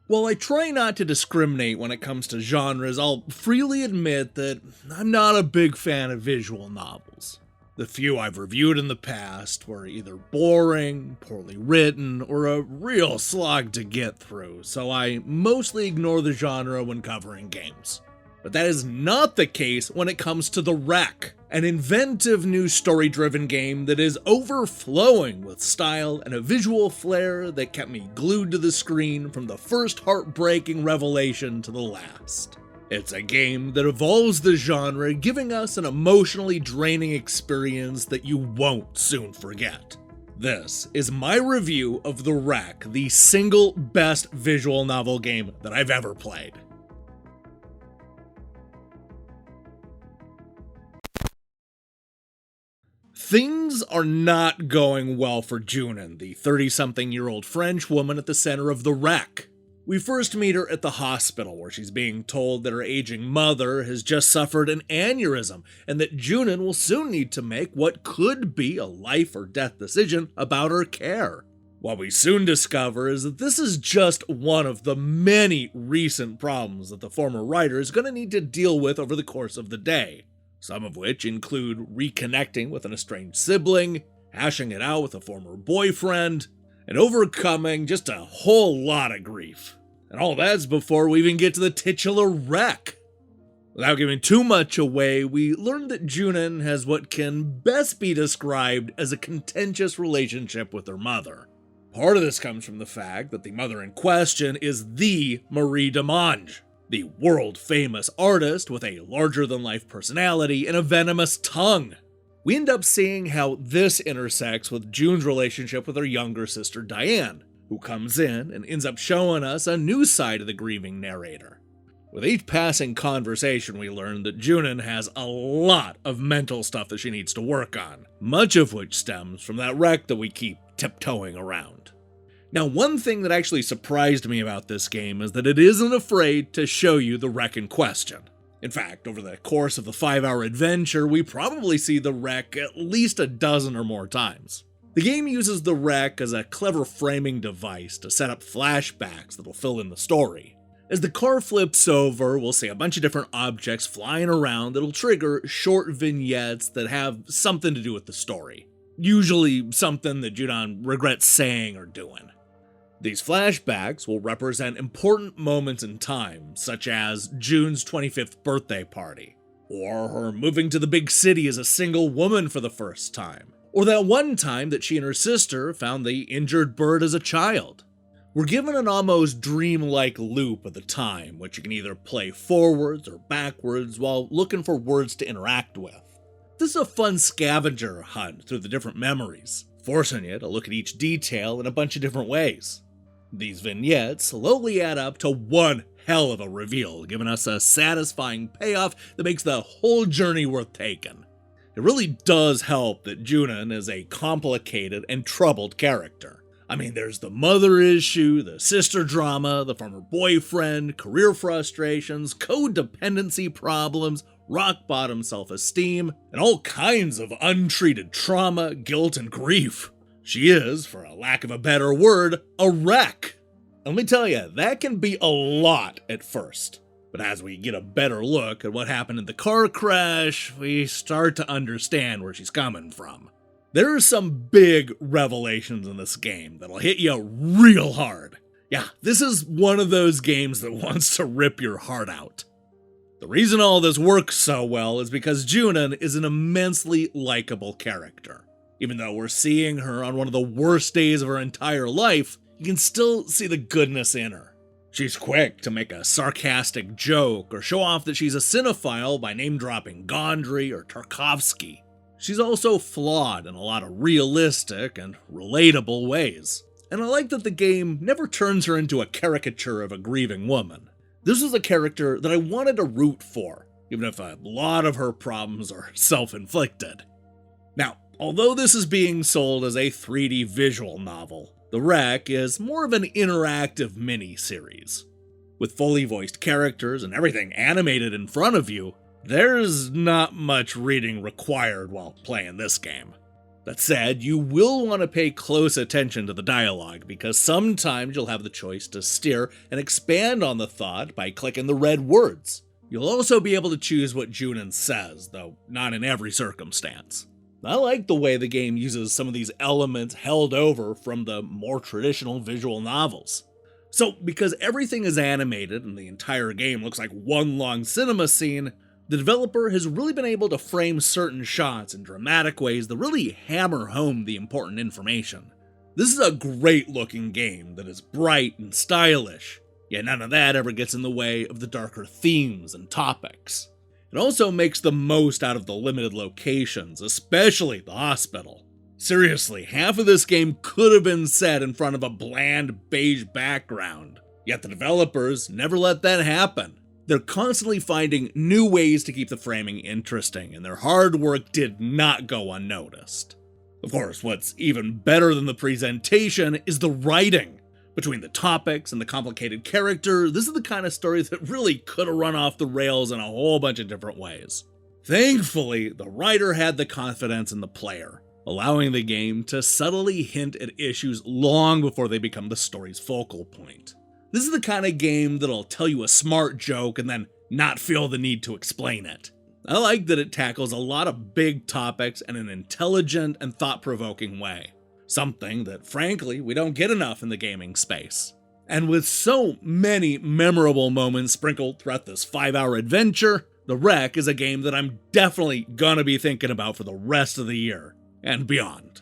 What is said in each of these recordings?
While I try not to discriminate when it comes to genres, I'll freely admit that I'm not a big fan of visual novels. The few I've reviewed in the past were either boring, poorly written, or a real slog to get through, so I mostly ignore the genre when covering games. But that is not the case when it comes to The Wreck, an inventive new story-driven game that is overflowing with style and a visual flair that kept me glued to the screen from the first heartbreaking revelation to the last. It's a game that evolves the genre, giving us an emotionally draining experience that you won't soon forget. This is my review of The Wreck, the single best visual novel game that I've ever played. Things are not going well for Junon, the 30-something-year-old French woman at the center of The Wreck. We first meet her at the hospital, where she's being told that her aging mother has just suffered an aneurysm, and that Junon will soon need to make what could be a life-or-death decision about her care. What we soon discover is that this is just one of the many recent problems that the former writer is going to need to deal with over the course of the day. Some of which include reconnecting with an estranged sibling, hashing it out with a former boyfriend, and overcoming just a whole lot of grief. And all that's before we even get to the titular wreck. Without giving too much away, we learn that Junon has what can best be described as a contentious relationship with her mother. Part of this comes from the fact that the mother in question is the Marie Demange, the world-famous artist with a larger-than-life personality and a venomous tongue. We end up seeing how this intersects with June's relationship with her younger sister Diane, who comes in and ends up showing us a new side of the grieving narrator. With each passing conversation, we learn that Junon has a lot of mental stuff that she needs to work on, much of which stems from that wreck that we keep tiptoeing around. Now, one thing that actually surprised me about this game is that it isn't afraid to show you the wreck in question. In fact, over the course of the 5-hour adventure, we probably see the wreck at least a dozen or more times. The game uses the wreck as a clever framing device to set up flashbacks that'll fill in the story. As the car flips over, we'll see a bunch of different objects flying around that'll trigger short vignettes that have something to do with the story. Usually something that Junon regrets saying or doing. These flashbacks will represent important moments in time, such as June's 25th birthday party, or her moving to the big city as a single woman for the first time, or that one time that she and her sister found the injured bird as a child. We're given an almost dreamlike loop of the time, which you can either play forwards or backwards while looking for words to interact with. This is a fun scavenger hunt through the different memories, forcing you to look at each detail in a bunch of different ways. These vignettes slowly add up to one hell of a reveal, giving us a satisfying payoff that makes the whole journey worth taking. It really does help that Junon is a complicated and troubled character. I mean, there's the mother issue, the sister drama, the former boyfriend, career frustrations, codependency problems, rock-bottom self-esteem, and all kinds of untreated trauma, guilt, and grief. She is, for a lack of a better word, a wreck. Let me tell you, that can be a lot at first. But as we get a better look at what happened in the car crash, we start to understand where she's coming from. There are some big revelations in this game that'll hit you real hard. Yeah, this is one of those games that wants to rip your heart out. The reason all this works so well is because Junon is an immensely likable character. Even though we're seeing her on one of the worst days of her entire life, you can still see the goodness in her. She's quick to make a sarcastic joke or show off that she's a cinephile by name-dropping Gondry or Tarkovsky. She's also flawed in a lot of realistic and relatable ways. And I like that the game never turns her into a caricature of a grieving woman. This is a character that I wanted to root for, even if a lot of her problems are self-inflicted. Now, although this is being sold as a 3D visual novel, The Wreck is more of an interactive mini-series. With fully voiced characters and everything animated in front of you, there's not much reading required while playing this game. That said, you will want to pay close attention to the dialogue, because sometimes you'll have the choice to steer and expand on the thought by clicking the red words. You'll also be able to choose what Junon says, though not in every circumstance. I like the way the game uses some of these elements held over from the more traditional visual novels. So, because everything is animated and the entire game looks like one long cinema scene, the developer has really been able to frame certain shots in dramatic ways that really hammer home the important information. This is a great looking game that is bright and stylish, yet none of that ever gets in the way of the darker themes and topics. It also makes the most out of the limited locations, especially the hospital. Seriously, half of this game could have been set in front of a bland beige background, yet the developers never let that happen. They're constantly finding new ways to keep the framing interesting, and their hard work did not go unnoticed. Of course, what's even better than the presentation is the writing. Between the topics and the complicated character, this is the kind of story that really could have run off the rails in a whole bunch of different ways. Thankfully, the writer had the confidence in the player, allowing the game to subtly hint at issues long before they become the story's focal point. This is the kind of game that'll tell you a smart joke and then not feel the need to explain it. I like that it tackles a lot of big topics in an intelligent and thought-provoking way. Something that, frankly, we don't get enough in the gaming space. And with so many memorable moments sprinkled throughout this 5-hour adventure, The Wreck is a game that I'm definitely gonna be thinking about for the rest of the year and beyond.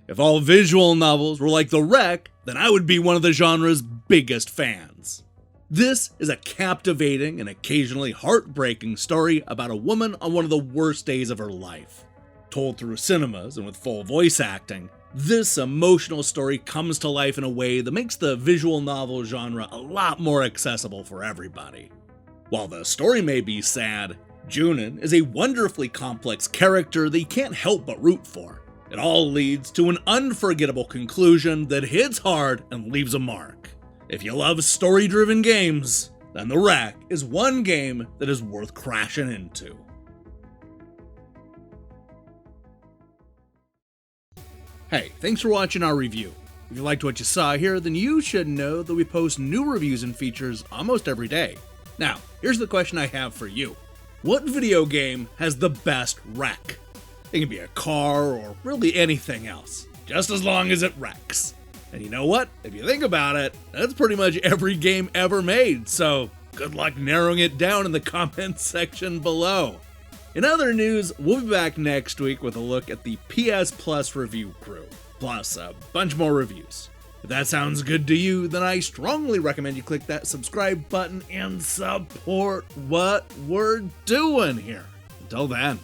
If all visual novels were like The Wreck, then I would be one of the genre's biggest fans. This is a captivating and occasionally heartbreaking story about a woman on one of the worst days of her life. Told through cinemas and with full voice acting, this emotional story comes to life in a way that makes the visual novel genre a lot more accessible for everybody. While the story may be sad, Junon is a wonderfully complex character that you can't help but root for. It all leads to an unforgettable conclusion that hits hard and leaves a mark. If you love story-driven games, then The Wreck is one game that is worth crashing into. Hey, thanks for watching our review. If you liked what you saw here, then you should know that we post new reviews and features almost every day. Now, here's the question I have for you. What video game has the best wreck? It can be a car or really anything else, just as long as it wrecks. And you know what? If you think about it, that's pretty much every game ever made, so good luck narrowing it down in the comments section below. In other news, we'll be back next week with a look at the PS Plus review crew, plus a bunch more reviews. If that sounds good to you, then I strongly recommend you click that subscribe button and support what we're doing here. Until then.